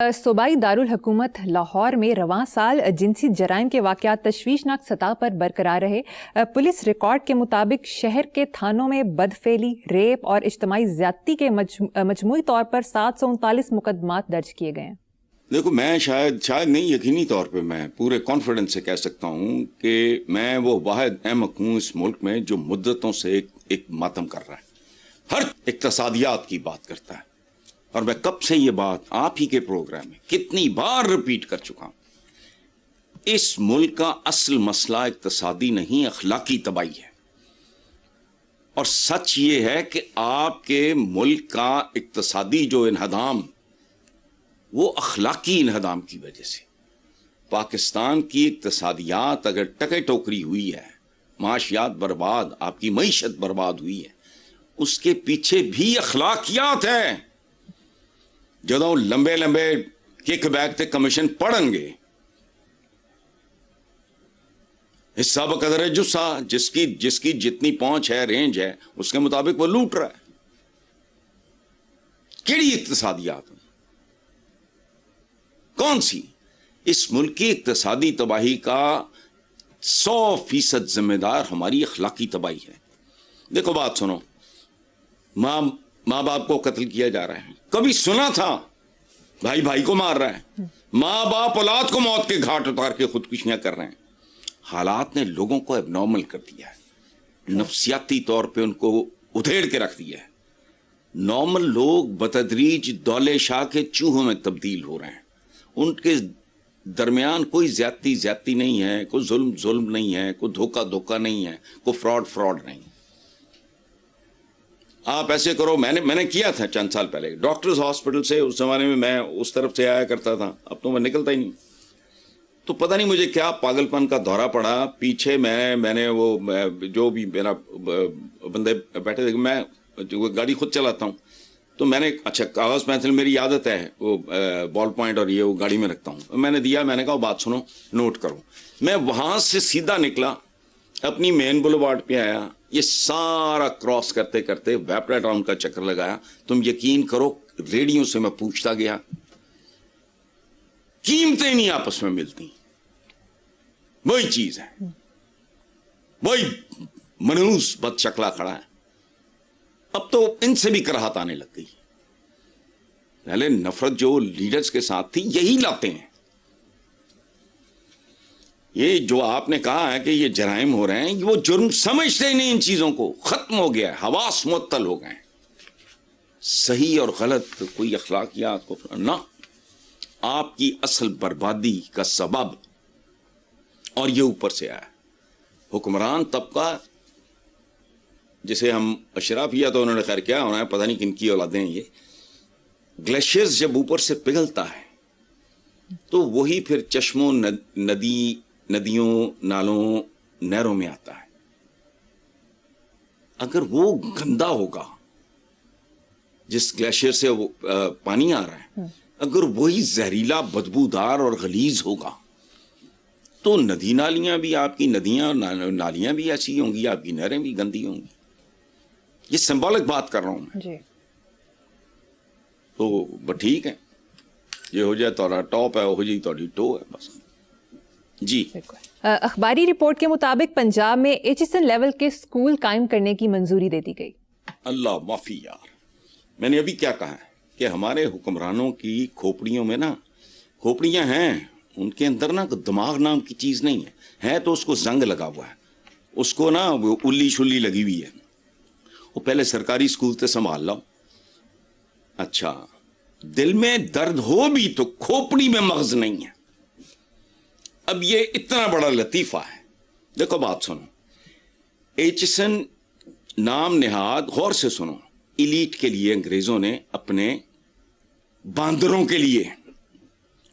صوبائی دارالحکومت لاہور میں رواں سال جنسی جرائم کے واقعات تشویشناک سطح پر برقرار رہے۔ پولیس ریکارڈ کے مطابق شہر کے تھانوں میں بدفعلی، ریپ اور اجتماعی زیادتی کے مجموعی طور پر 739 مقدمات درج کیے گئے ہیں۔ دیکھو، میں شاید نہیں، یقینی طور پہ میں پورے کانفیڈنس سے کہہ سکتا ہوں کہ میں وہ واحد احمق ہوں اس ملک میں جو مدتوں سے ایک ماتم کر رہا ہے، ہر اقتصادیات کی بات کرتا ہے، اور میں کب سے یہ بات آپ ہی کے پروگرام میں کتنی بار ریپیٹ کر چکا ہوں۔ اس ملک کا اصل مسئلہ اقتصادی نہیں، اخلاقی تباہی ہے، اور سچ یہ ہے کہ آپ کے ملک کا اقتصادی جو انہدام وہ اخلاقی انہدام کی وجہ سے۔ پاکستان کی اقتصادیات اگر ٹکے ٹوکری ہوئی ہے، معاشیات برباد، آپ کی معیشت برباد ہوئی ہے، اس کے پیچھے بھی اخلاقیات ہیں۔ جدوں لمبے کک بیک تے کمیشن پڑھن گے، حصہ بقدر جسہ، جس کی جتنی پہنچ ہے، رینج ہے، اس کے مطابق وہ لوٹ رہا ہے۔ کیڑی اقتصادیات کون سی؟ اس ملک کی اقتصادی تباہی کا 100% ذمہ دار ہماری اخلاقی تباہی ہے۔ دیکھو بات سنو، ماں باپ کو قتل کیا جا رہا ہے، کبھی سنا تھا بھائی کو مار رہا ہے، ماں باپ اولاد کو موت کے گھاٹ اتار کے خودکشیاں کر رہے ہیں۔ حالات نے لوگوں کو اب نارمل کر دیا ہے، نفسیاتی طور پہ ان کو ادھیڑ کے رکھ دیا ہے۔ نارمل لوگ بتدریج دولے شاہ کے چوہوں میں تبدیل ہو رہے ہیں۔ ان کے درمیان کوئی زیادتی نہیں ہے، کوئی ظلم نہیں ہے، کوئی دھوکہ نہیں ہے، کوئی فراڈ نہیں۔ آپ ایسے کرو، میں نے کیا تھا چند سال پہلے ڈاکٹرز ہاسپٹل سے، اس زمانے میں اس طرف سے آیا کرتا تھا، اب تو میں نکلتا ہی نہیں۔ تو پتہ نہیں مجھے کیا پاگل پن کا دورہ پڑا، پیچھے میں نے وہ جو بھی میرا بندے بیٹھے تھے، میں گاڑی خود چلاتا ہوں، تو میں نے اچھا کاغذ پینسل، میری عادت ہے وہ بال پوائنٹ اور یہ وہ گاڑی میں رکھتا ہوں، میں نے دیا، میں نے کہا بات سنو، نوٹ کرو۔ میں وہاں سے سیدھا نکلا، اپنی مین بولوارڈ پہ آیا، یہ سارا کراس کرتے کرتے ویپرا ٹاؤن کا چکر لگایا۔ تم یقین کرو، ریڈیو سے میں پوچھتا گیا، قیمتیں نہیں آپس میں ملتی، وہی چیز ہے، وہی منحوس بد شکلا کھڑا ہے۔ اب تو ان سے بھی کراہت آنے لگ گئی۔ پہلے نفرت جو لیڈرز کے ساتھ تھی، یہی لاتے ہیں۔ یہ جو آپ نے کہا ہے کہ یہ جرائم ہو رہے ہیں، وہ جرم سمجھتے ہی نہیں، ان چیزوں کو ختم ہو گیا ہے، حواس معطل ہو گئے ہیں۔ صحیح اور غلط کوئی اخلاقیات کو نہ، آپ کی اصل بربادی کا سبب، اور یہ اوپر سے آیا حکمران طبقہ، جسے ہم اشرافیہ، تو انہوں نے خیر کیا ہونا ہے، پتہ نہیں کن کی اولادیں ہیں یہ۔ گلیشیئرز جب اوپر سے پگھلتا ہے تو وہی پھر چشموں، ندیوں، نالوں، نہروں میں آتا ہے۔ اگر وہ گندا ہوگا، جس گلیشیئر سے وہ پانی آ رہا ہے، اگر وہی زہریلا، بدبودار اور غلیظ ہوگا، تو ندی نالیاں بھی، آپ کی ندیاں اور نالیاں بھی ایسی ہوں گی، آپ کی نہریں بھی گندی ہوں گی۔ یہ سمبولک بات کر رہا ہوں میں۔ جی تو بس ٹھیک ہے، یہ ہو جائے تو ٹاپ ہے، ہو جائے تو ٹو ہے، بس۔ جی، اخباری رپورٹ کے مطابق پنجاب میں ایچ لیول کے اسکول قائم کرنے کی منظوری دے دی گئی۔ اللہ معافی یار، میں نے ابھی کیا کہا ہے کہ ہمارے حکمرانوں کی کھوپڑیوں میں نا، کھوپڑیاں ہیں ان کے اندر نا، دماغ نام کی چیز نہیں ہے تو اس کو زنگ لگا ہوا ہے، اس کو نا وہ الی شلی لگی ہوئی ہے۔ وہ پہلے سرکاری اسکول سے سنبھال لاؤ۔ اچھا، دل میں درد ہو بھی تو کھوپڑی میں مغز نہیں ہے۔ اب یہ اتنا بڑا لطیفہ ہے۔ دیکھو بات سنو، ایچسن نام نہاد، غور سے سنو، ایلیٹ کے لیے انگریزوں نے اپنے باندروں کے لیے،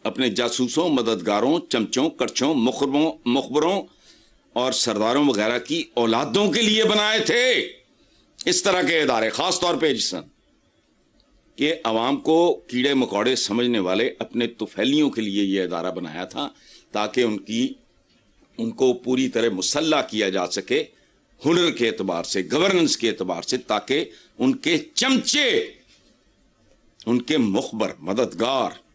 اپنے جاسوسوں، مددگاروں، چمچوں، کڑچوں، مخبروں اور سرداروں وغیرہ کی اولادوں کے لیے بنائے تھے اس طرح کے ادارے، خاص طور پہ ایچسن، کہ عوام کو کیڑے مکوڑے سمجھنے والے اپنے طفیلیوں کے لیے یہ ادارہ بنایا تھا، تاکہ ان کو پوری طرح مسلح کیا جا سکے، ہنر کے اعتبار سے، گورننس کے اعتبار سے، تاکہ ان کے چمچے، ان کے مخبر، مددگار